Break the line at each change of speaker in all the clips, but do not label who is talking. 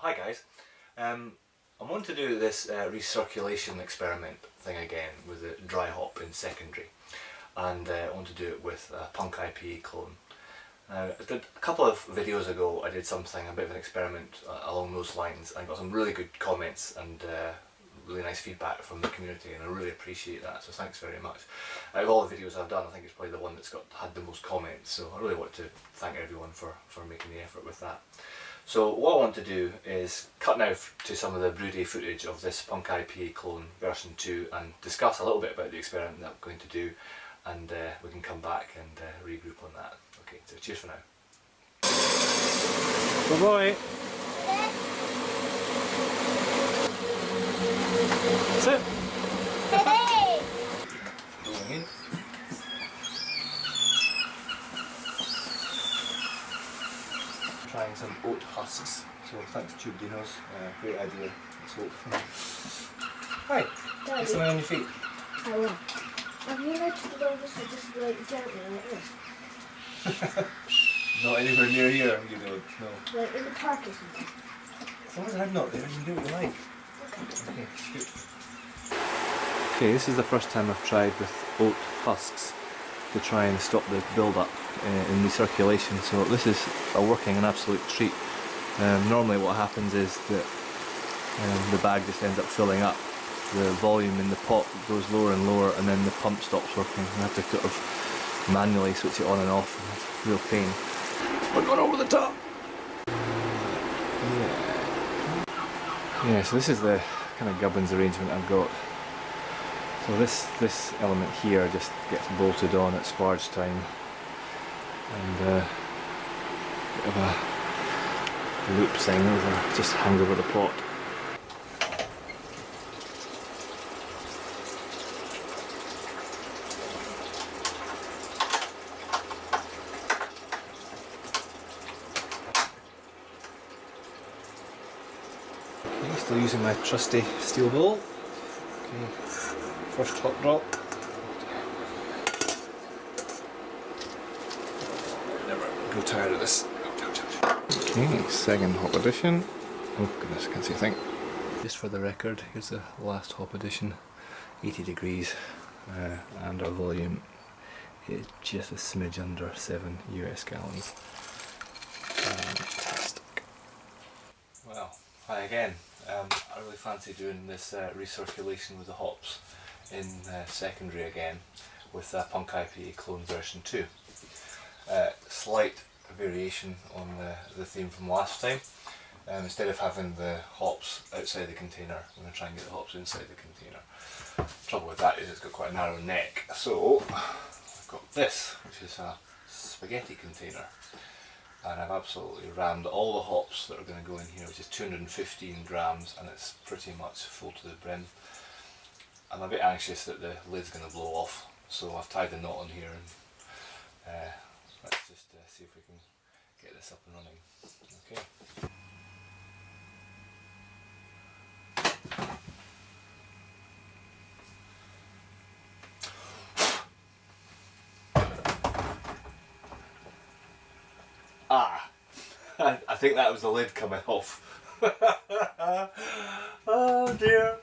Hi guys. I want to do this recirculation experiment thing again with the dry hop in secondary, and I want to do it with a Punk IPA clone. Now, I did a couple of videos ago, I did something, a bit of an experiment along those lines, and I got some really good comments and really nice feedback from the community, and I really appreciate that, so thanks very much. Out of all the videos I've done, I think it's probably the one that's had the most comments, so I really want to thank everyone for making the effort with that. So what I want to do is cut now to some of the brew day footage of this Punk IPA clone version 2 and discuss a little bit about the experiment that I'm going to do, and we can come back and regroup on that. Okay, so cheers for now.
Good boy. Sit.
Hey!
Going in. Trying some oat husks. So thanks Tube Dinos, great idea. Let's hope. Hi,
Daddy,
get something on your feet.
I will. I'm here to do this just like gently like this.
Not anywhere near here, you know. No.
Like in the park or something.
As long as I'm not there, you can do what you like.
Okay.
Okay, good.
Okay, this is the first time I've tried with oat husks to try and stop the build-up in recirculation. So this is an absolute treat. Normally what happens is that the bag just ends up filling up. The volume in the pot goes lower and lower, and then the pump stops working. I have to sort of manually switch it on and off, and it's a real pain. We're going over the top! Yeah, so this is the kind of gubbins arrangement I've got. So this element here just gets bolted on at sparge time, and bit of a loop thing over, just hangs over the pot. Okay, still using my trusty steel bowl. Okay, first hot drop. Never grow tired of this. Okay, second hop addition. Oh goodness, can't see a thing. Just for the record, here's the last hop addition. 80 degrees, and our volume is just a smidge under 7 US gallons. Fantastic.
Well, hi again. I really fancy doing this recirculation with the hops in secondary again with Punk IPA clone version 2. Slight variation on the theme from last time. Instead of having the hops outside the container, I'm going to try and get the hops inside the container. The trouble with that is it's got quite a narrow neck, so I've got this, which is a spaghetti container, and I've absolutely rammed all the hops that are going to go in here, which is 215 grams, and it's pretty much full to the brim. I'm a bit anxious that the lid's going to blow off, so I've tied the knot on here, and let's just see if we can get this up and running. Okay. Ah! I think that was the lid coming off. Oh dear.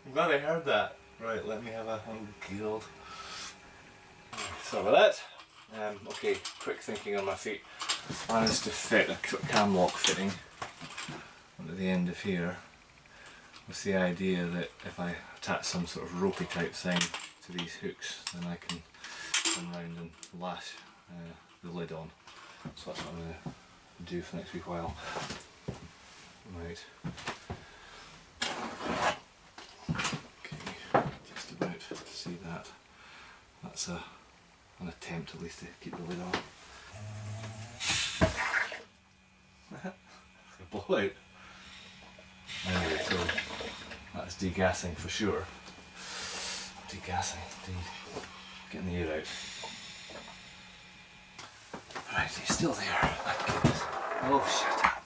I'm glad I heard that. Right, let me have a gild. Sorry about that. Okay, quick thinking on my feet. Managed to fit a cam lock fitting at the end of here, with the idea that if I attach some sort of ropey type thing to these hooks, then I can come round and lash the lid on. So that's what I'm going to do for the next wee while. Right. Okay, just about see that. That's an attempt at least to keep the lid on. It's a blowout. Anyway, so that's degassing for sure. Degassing, indeed. Getting the air out. Right, he's still there. Thank goodness. Oh, shut up.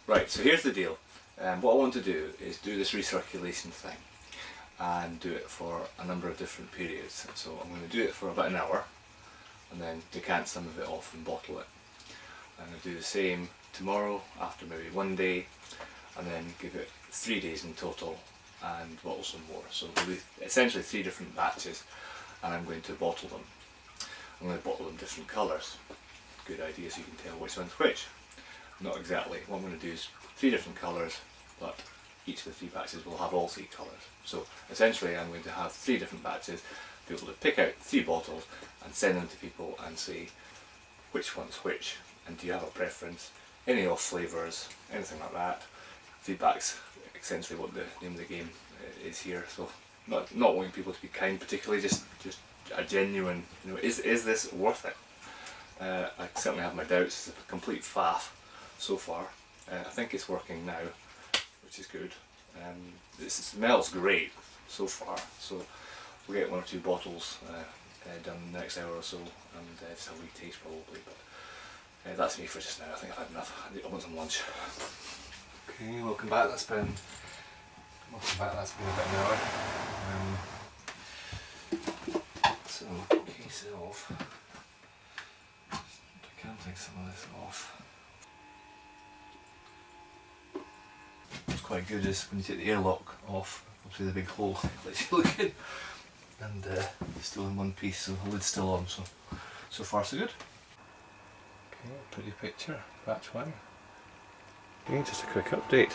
Right, so here's the deal. What I want to do is do this recirculation thing and do it for a number of different periods. So I'm going to do it for about an hour and then decant some of it off and bottle it. and I'll do the same tomorrow after maybe one day, and then give it 3 days in total and bottle some more. So there'll be essentially 3 different batches, and I'm going to bottle them. I'm going to bottle them different colours. Good idea, so you can tell which one's which. Not exactly. What I'm going to do is 3 different colours, but each of the 3 batches will have all 3 colours. So essentially I'm going to have 3 different batches, be able to pick out 3 bottles and send them to people and say which one's which, and do you have a preference, any off flavours, anything like that. Feedback's essentially what the name of the game is here. So not wanting people to be kind particularly, just a genuine, you know, is this worth it? I certainly have my doubts. It's a complete faff so far. I think it's working now, which is good. It smells great so far, so we'll get 1 or 2 bottles done in the next hour or so, and just a wee taste probably, but that's me for just now. I think I've had enough. I want some lunch. Okay, welcome back. That's been about an hour. So case it off. Decanting some of this off. What's quite good is when you take the airlock off, obviously the big hole lets you look in, and it's still in one piece, so the lid's still on. So far so good. Okay, pretty picture. Batch 1. Okay, just a quick update.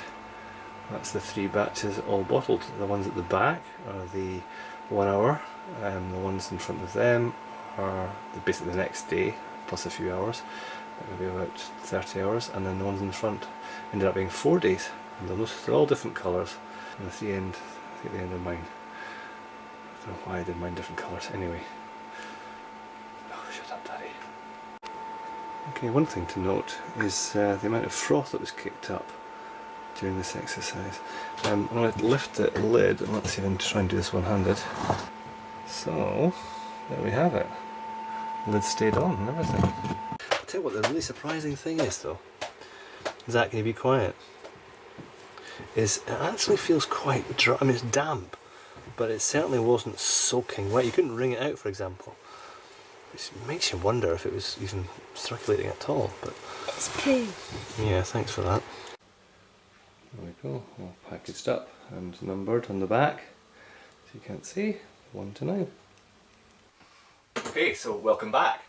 That's the 3 batches all bottled. The ones at the back are the 1 hour, the ones in front of them are basically the next day plus a few hours, maybe about 30 hours, and then the ones in front ended up being 4 days, and they're all different colours, and at the end, I think the end of mine, I don't know why I did mine different colours, anyway. Oh, shut up daddy. Okay, one thing to note is the amount of froth that was kicked up during this exercise. I'm going to lift the lid, and let's see if I can try and do this one-handed. So, there we have it. The lid stayed on and everything. I'll tell you what the really surprising thing is though, Zach, can you be quiet? Is it actually feels quite dry. I mean, it's damp, but it certainly wasn't soaking wet. You couldn't wring it out, for example. Which makes you wonder if it was even circulating at all, but...
It's poo.
Yeah, thanks for that. There we go, all packaged up and numbered on the back, so you can't see, 1 to 9. Okay, so welcome back.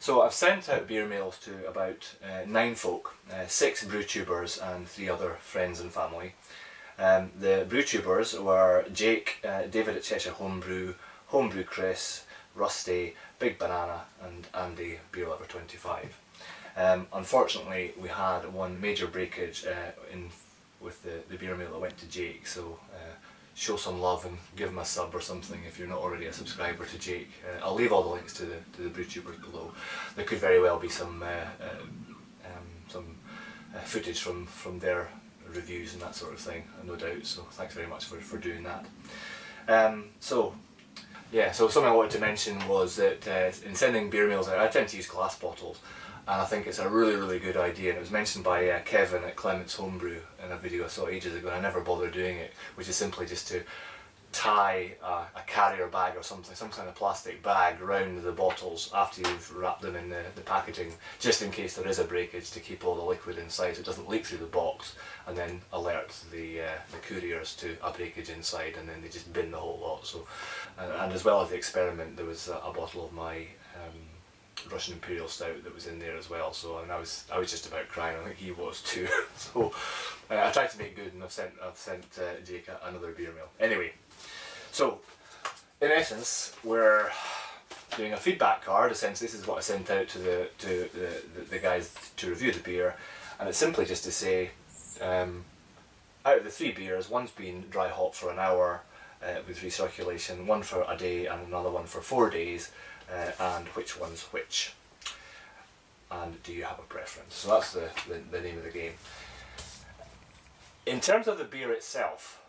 So I've sent out beer mails to about 9 folk, 6 brew tubers and 3 other friends and family. The brew tubers were Jake, David at Cheshire Homebrew, Homebrew Chris, Rusty, Big Banana and Andy, Beer Lover 25. Unfortunately we had one major breakage with the beer mail that went to Jake, so show some love and give him a sub or something if you're not already a subscriber to Jake. I'll leave all the links to the brew tubers below. There could very well be some footage from their reviews and that sort of thing, no doubt, so thanks very much for doing that. So something I wanted to mention was that in sending beer mails out, I tend to use glass bottles, and I think it's a really good idea, and it was mentioned by Kevin at Clement's Homebrew in a video I saw ages ago, and I never bothered doing it, which is simply just to tie a carrier bag or something, some kind of plastic bag around the bottles after you've wrapped them in the packaging, just in case there is a breakage, to keep all the liquid inside so it doesn't leak through the box, and then alert the couriers to a breakage inside, and then they just bin the whole lot. So, and as well as the experiment, there was a bottle of my Russian Imperial Stout that was in there as well, so I was just about crying. I think he was too. So I tried to make good, and I've sent Jake another beer mail. Anyway, so in essence we're doing a feedback card. Essentially, this is what I sent out to the guys to review the beer, and it's simply just to say, out of the 3 beers, one's been dry hopped for an hour with recirculation, one for a day and another one for 4 days. And which one's which, and do you have a preference? So that's the name of the game. In terms of the beer itself,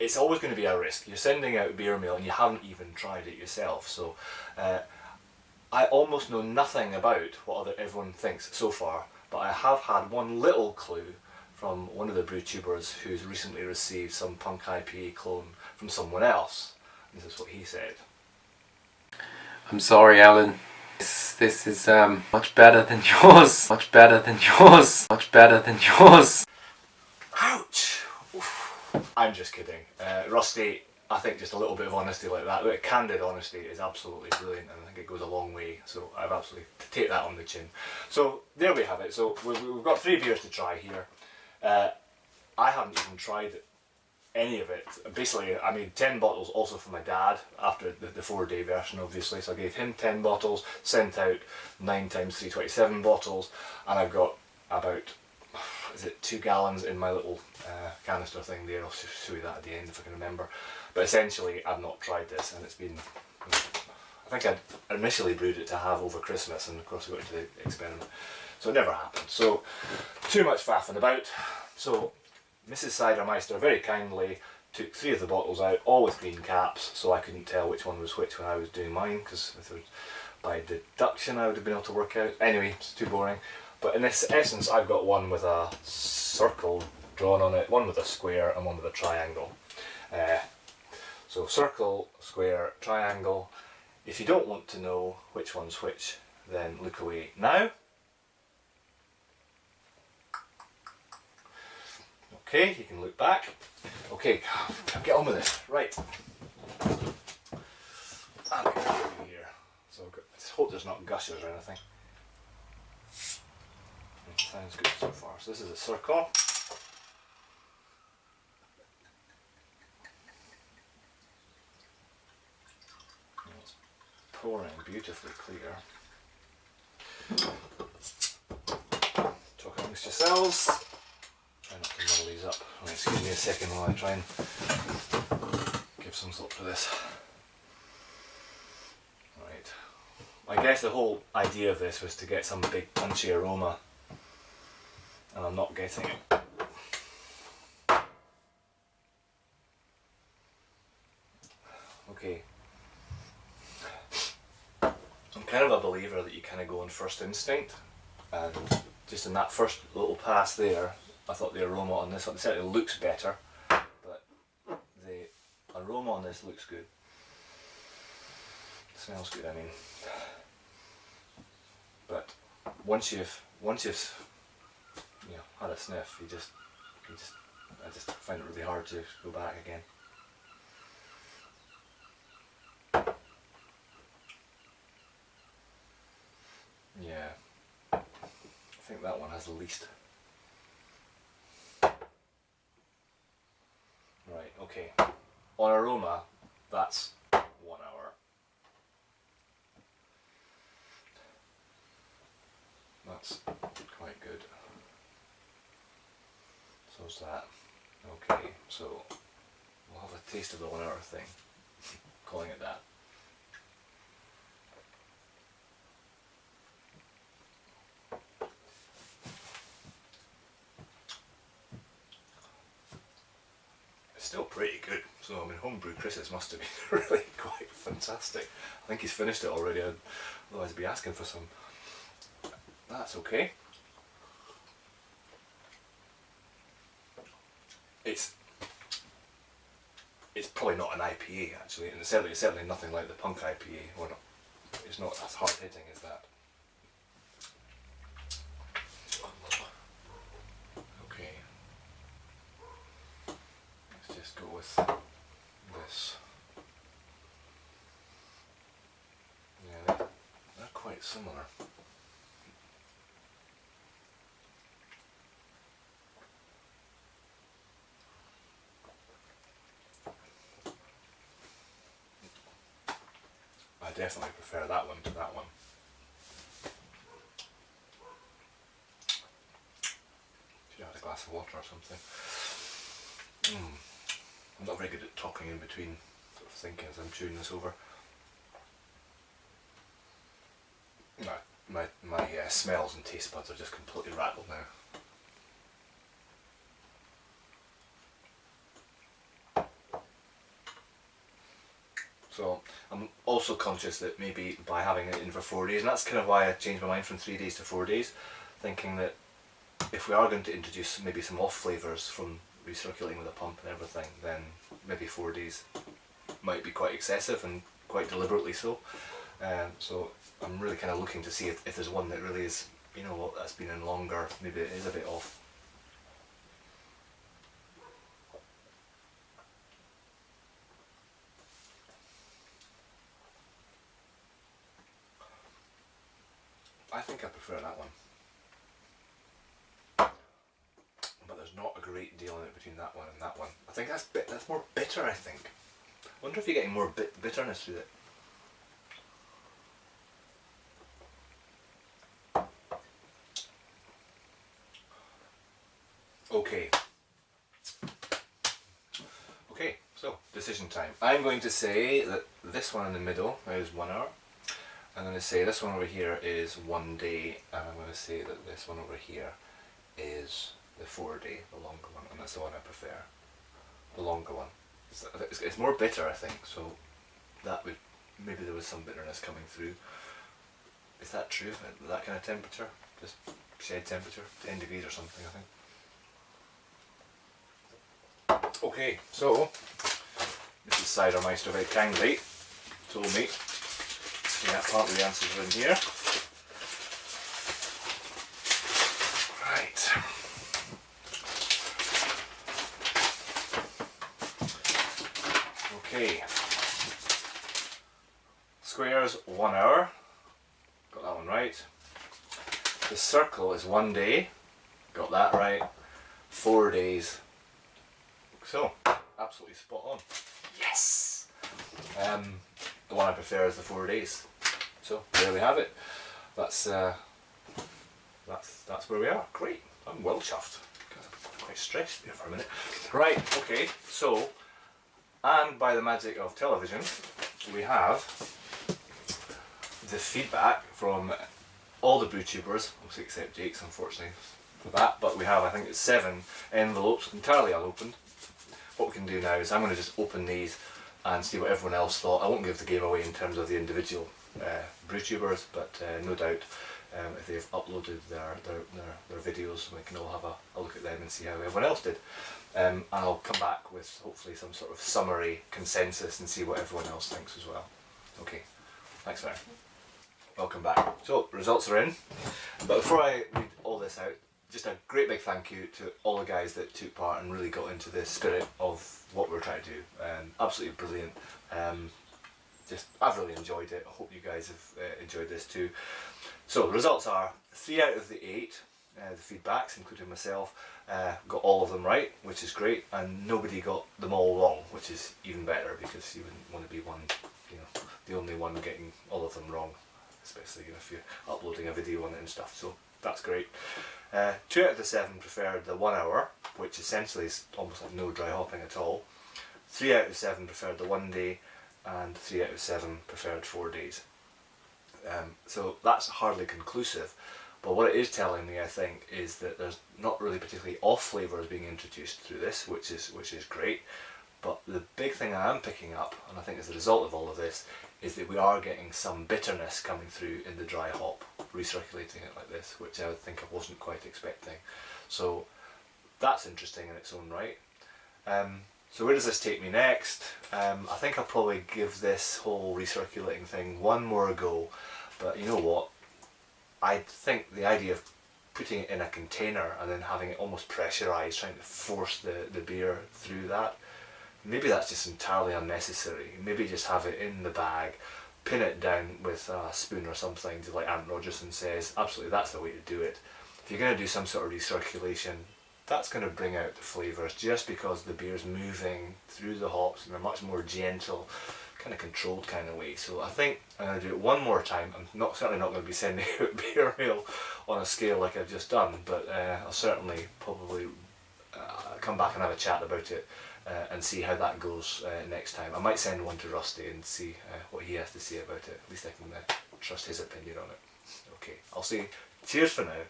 it's always going to be a risk. You're sending out beer mail and you haven't even tried it yourself, so I almost know nothing about what everyone thinks so far, but I have had one little clue from one of the brew tubers who's recently received some Punk IPA clone from someone else. This is what he said.
I'm sorry, Alan. This This is much better than yours. Much better than yours. Much better than yours.
Ouch! Oof. I'm just kidding. Rusty, I think just a little bit of honesty like that, like candid honesty, is absolutely brilliant, and I think it goes a long way. So I've absolutely take that on the chin. So there we have it. So we've got 3 beers to try here. I haven't even tried any of it. Basically, I made 10 bottles also for my dad after the 4-day version, obviously. So I gave him 10 bottles, sent out 9 times 327 bottles, and I've got about, is it 2 gallons in my little canister thing there. I'll show you that at the end if I can remember. But essentially, I've not tried this, and it's been, I think I initially brewed it to have over Christmas, and of course I got into the experiment. So it never happened. So, too much faffing about. So, Mrs. Cidermeister very kindly took 3 of the bottles out, all with green caps, so I couldn't tell which one was which when I was doing mine, because by deduction I would have been able to work out. Anyway, it's too boring. But in this essence, I've got one with a circle drawn on it, one with a square, and one with a triangle. So circle, square, triangle. If you don't want to know which one's which, then look away now. Okay, you can look back. Okay, get on with this. Right. I'll get through here. So I just hope there's not gushers or anything. Sounds good so far. So this is a circle. It's pouring beautifully clear. Talk amongst yourselves. Try not to muddle these up. Right, excuse me a second while I try and give some thought to this. Right. I guess the whole idea of this was to get some big punchy aroma, and I'm not getting it. Okay. I'm kind of a believer that you kind of go on first instinct, and just in that first little pass there, I thought the aroma on this one certainly looks better, but the aroma on this looks good. It smells good, I mean. But once you've had a sniff, I just find it really hard to go back again. Yeah, I think that one has the least. Right, okay. On aroma, that's 1 hour. That's quite good. So's that. Okay, so we'll have a taste of the 1 hour thing. Calling it that. Still pretty good. So I mean, homebrew Chris's must have been really quite fantastic. I think he's finished it already, otherwise I'd be asking for some. That's okay. It's probably not an IPA actually, and it's certainly nothing like the Punk IPA. Or not, it's not as hard hitting as that. Okay. Let's just go with this. Yeah, they're quite similar. I definitely prefer that one to that one. Should have had a glass of water or something. I'm not very good at talking in between, sort of thinking as I'm chewing this over. My smells and taste buds are just completely rattled now. So I'm also conscious that maybe by having it in for 4 days, and that's kind of why I changed my mind from 3 days to 4 days, thinking that if we are going to introduce maybe some off flavours from recirculating with a pump and everything, then maybe 4 days might be quite excessive, and quite deliberately so. So I'm really kind of looking to see if there's one that really is, you know what, that's been in longer, maybe it is a bit off. I think I prefer that one. But there's not a great deal in it between that one and that one. I think that's more bitter, I think. I wonder if you're getting more bitterness with it. Okay. Okay, so decision time. I'm going to say that this one in the middle is 1 hour. I'm going to say this one over here is 1 day, and I'm going to say that this one over here is the 4 day, the longer one, and that's the one I prefer. The longer one. It's more bitter, I think, so that would, maybe there was some bitterness coming through. Is that true? That kind of temperature? Just shed temperature? 10 degrees or something, I think. Okay, so Mrs. Cidermeister very kindly told me, yeah, part of the answers are in here. Right. Okay. Squares 1 hour. Got that one right. The circle is 1 day. Got that right. 4 days. So, absolutely spot on. Yes! The one I prefer is the 4 days. So, there we have it. That's where we are. Great. I'm well chuffed. I'm quite stressed there for a minute. Right, okay, so, and by the magic of television, we have the feedback from all the brew tubers, obviously except Jake's unfortunately for that, but we have, I think it's 7 envelopes entirely unopened. What we can do now is I'm going to just open these and see what everyone else thought. I won't give the game away in terms of the individual brew tubers, but no doubt if they've uploaded their videos, we can all have a look at them and see how everyone else did. And I'll come back with hopefully some sort of summary consensus and see what everyone else thinks as well. Okay, thanks Mary. Welcome back. So, results are in, but before I read all this out, just a great big thank you to all the guys that took part and really got into the spirit of what we're trying to do. Absolutely brilliant. I've really enjoyed it. I hope you guys have enjoyed this too. So the results are 3 out of the 8, the feedbacks, including myself, got all of them right, which is great, and nobody got them all wrong, which is even better because you wouldn't want to be one, you know, the only one getting all of them wrong, especially if you're uploading a video on it and stuff. So that's great. 2 out of the 7 preferred the 1 hour, which essentially is almost like no dry hopping at all. 3 out of 7 preferred the 1 day, and 3 out of 7 preferred 4 days. So that's hardly conclusive, but what it is telling me, I think, is that there's not really particularly off flavours being introduced through this, which is great. But the big thing I am picking up, and I think as a result of all of this, is that we are getting some bitterness coming through in the dry hop, recirculating it like this, which I would think I wasn't quite expecting. So that's interesting in its own right. So where does this take me next? I think I'll probably give this whole recirculating thing one more go, but you know what? I think the idea of putting it in a container and then having it almost pressurised, trying to force the beer through that, maybe that's just entirely unnecessary. Maybe just have it in the bag, pin it down with a spoon or something, to like Ant Rogerson says. Absolutely, that's the way to do it. If you're going to do some sort of recirculation, that's going to bring out the flavours just because the beer's moving through the hops in a much more gentle, kind of controlled kind of way. So I think I'm going to do it one more time. I'm certainly not going to be sending out beer mail on a scale like I've just done, but I'll certainly probably come back and have a chat about it and see how that goes next time. I might send one to Rusty and see what he has to say about it. At least I can trust his opinion on it. Okay, I'll say cheers for now,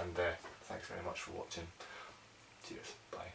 and thanks very much for watching. Cheers, bye.